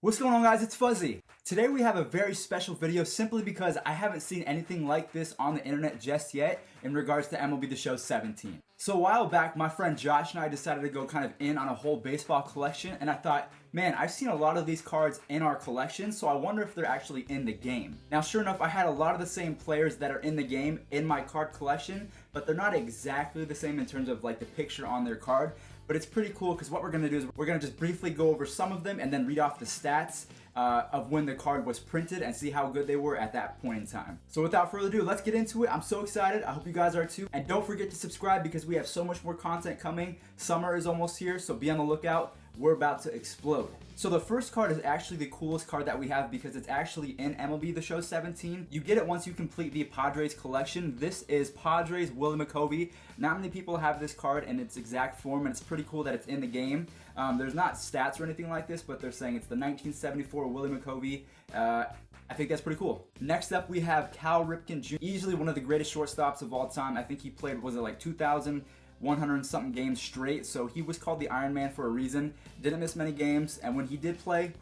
What's going on, guys? It's Fuzzy. Today we have a very special video simply because I haven't seen anything like this on the internet just yet in regards to MLB The Show 17. So a while back, my friend Josh and I decided to go kind of in on a whole baseball collection, and I thought, man, I've seen a lot of these cards in our collection, so I wonder if they're actually in the game. Now, sure enough, I had a lot of the same players that are in the game in my card collection, but they're not exactly the same in terms of like the picture on their card. But it's pretty cool because what we're going to do is we're going to just briefly go over some of them and then read off the stats of when the card was printed and see how good they were at that point in time. So without further ado, let's get into it. I'm so excited. I hope you guys are too. And don't forget to subscribe because we have so much more content coming. Summer is almost here, so be on the lookout. We're about to explode. So the first card is actually the coolest card that we have because it's actually in MLB The Show 17. You get it once you complete the Padres collection. This is Padres Willie Mcovey. Not many people have this card in its exact form, and it's pretty cool that it's in the game. There's not stats or anything like this, but they're saying it's the 1974 Willie Mcovey. I think that's pretty cool. Next up, we have Cal Ripken Jr., easily one of the greatest shortstops of all time. I think he played, was it like 2,100 and something games straight, so he was called the Iron Man for a reason. Didn't miss many games, and when he did play,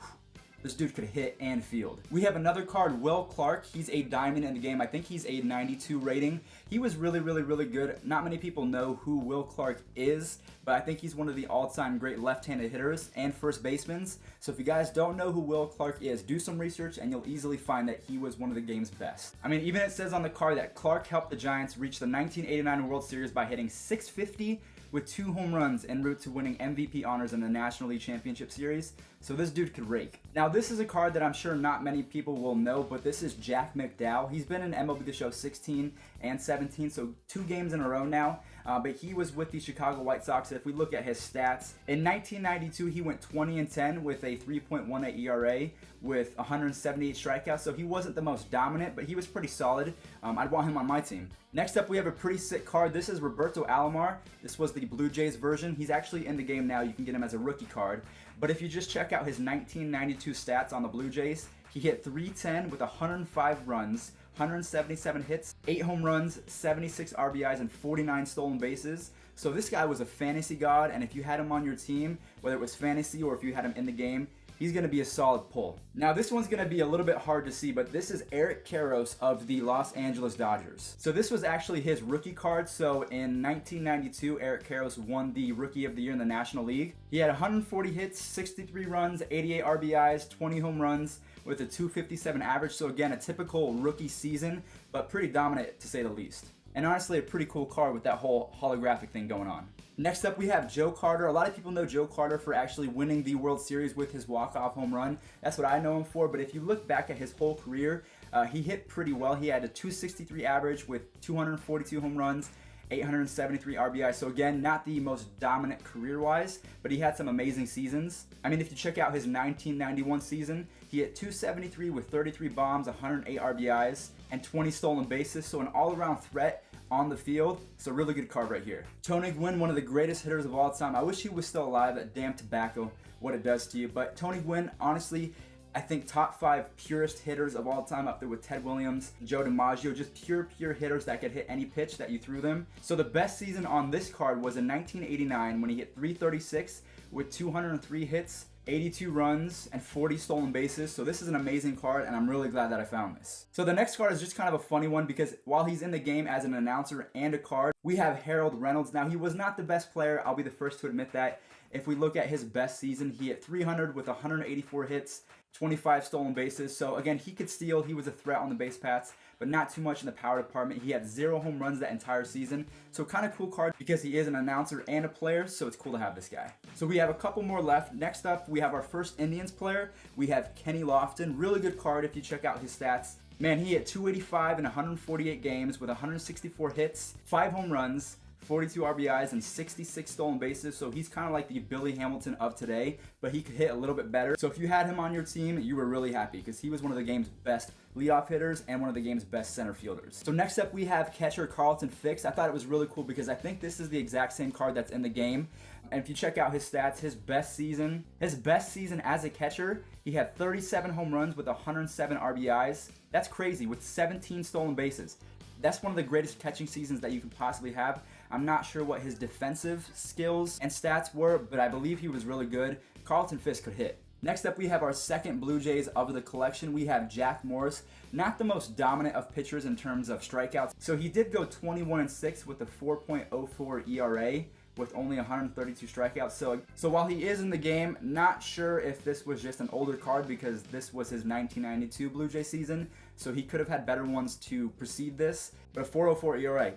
this dude could hit and field. We have another card, Will Clark. He's a diamond in the game. I think he's a 92 rating. He was really good. Not many people know who Will Clark is, but I think he's one of the all-time great left-handed hitters and first basemen. So if you guys don't know who Will Clark is, do some research and you'll easily find that he was one of the game's best. I mean, even it says on the card that Clark helped the Giants reach the 1989 World Series by hitting .650 with 2 home runs en route to winning MVP honors in the National League Championship Series. So this dude could rake. Now this is a card that I'm sure not many people will know, but this is Jack Mcdowell. He's been in MLB The Show 16 and 17, so 2 games in a row now. But he was with the Chicago White Sox. If we look at his stats, in 1992 he went 20-10 with a 3.18 ERA with 178 strikeouts. So he wasn't the most dominant, but he was pretty solid. I'd want him on my team. Next up, we have a pretty sick card. This is Roberto Aloma. This was the Blue Jays version. He's actually in the game now. You can get him as a rookie card. But if you just check out his 1992 stats on the Blue Jays, he hit .310 with 105 runs, 177 hits, 8 home runs, 76 RBIs, and 49 stolen bases. So this guy was a fantasy god, and if you had him on your team, whether it was fantasy or if you had him in the game, he's going to be a solid pull. Now this one's going to be a little bit hard to see, but this is Karros of the Los Angeles Dodgers. So this was actually his rookie card. So in 1992, Karros won the Rookie of the Year in the National League. He had 140 hits, 63 runs, 88 RBIs, 20 home runs with a .257 average. So again, a typical rookie season, but pretty dominant to say the least. And honestly, a pretty cool card with that whole holographic thing going on. Next up, we have Joe Carter. A lot of people know Joe Carter for actually winning the World Series with his walk-off home run. That's what I know him for, but if you look back at his whole career, he hit pretty well. He had a .263 average with 242 home runs, 873 RBI. So again, not the most dominant career-wise, but he had some amazing seasons. I mean, if you check out his 1991 season, he hit .273 with 33 bombs, 108 RBIs, and 20 stolen bases. So an all-around threat on the field. It's a really good card right here. Tony Gwynn, one of the greatest hitters of all time. I wish he was still alive. That damn tobacco, what it does to you. But Tony Gwynn, honestly, I think top 5 purest hitters of all time, up there with Ted Williams, Joe DiMaggio, just pure hitters that could hit any pitch that you threw them. So the best season on this card was in 1989 when he hit .336 with 203 hits, 82 runs, and 40 stolen bases. So this is an amazing card, and I'm really glad that I found this. So the next card is just kind of a funny one because while he's in the game as an announcer and a card, we have Reynolds. Now, he was not the best player. I'll be the first to admit that. If we look at his best season, he hit .300 with 184 hits, 25 stolen bases. So again, he could steal. He was a threat on the base paths, but not too much in the power department. He had 0 home runs that entire season. So kind of cool card because he is an announcer and a player, so it's cool to have this guy. So we have a couple more left. Next up, we have our first Indians player. We have Kenny Lofton. Really good card if you check out his stats. Man, he hit .285 in 148 games with 164 hits, 5 home runs, 42 RBIs, and 66 stolen bases. So he's kind of like the Billy Hamilton of today, but he could hit a little bit better. So if you had him on your team, you were really happy because he was one of the game's best leadoff hitters and one of the game's best center fielders. So next up, we have catcher Carlton Fisk. I thought it was really cool because I think this is the exact same card that's in the game. And if you check out his stats, his best season as a catcher, he had 37 home runs with 107 RBIs. That's crazy, with 17 stolen bases. That's one of the greatest catching seasons that you can possibly have. I'm not sure what his defensive skills and stats were, but I believe he was really good. Carlton Fisk could hit. Next up, we have our second Blue Jays of the collection. We have Jack Morris, not the most dominant of pitchers in terms of strikeouts. So he did go 21-6 with a 4.04 ERA with only 132 strikeouts. So while he is in the game, not sure if this was just an older card because this was his 1992 Blue Jay season. So he could have had better ones to precede this. But a 4.04 ERA,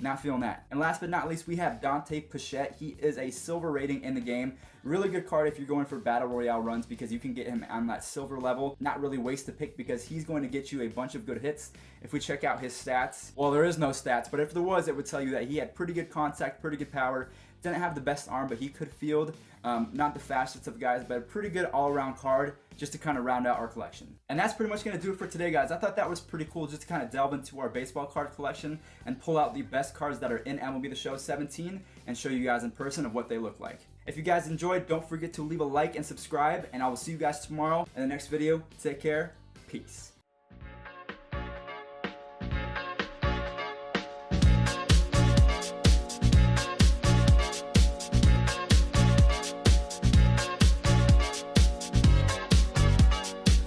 not feeling that. And last but not least, we have Dante Bichette. He is a silver rating in the game. Really good card if you're going for battle royale runs because you can get him on that silver level. Not really waste a pick because he's going to get you a bunch of good hits. If we check out his stats, well, there is no stats, but if there was, it would tell you that he had pretty good contact, pretty good power. Didn't have the best arm, but he could field. Not the fastest of guys, but a pretty good all-around card just to kind of round out our collection. And that's pretty much going to do it for today, guys. I thought that was pretty cool just to kind of delve into our baseball card collection and pull out the best cards that are in MLB The Show 17 and show you guys in person of what they look like. If you guys enjoyed, don't forget to leave a like and subscribe, and I will see you guys tomorrow in the next video. Take care. Peace.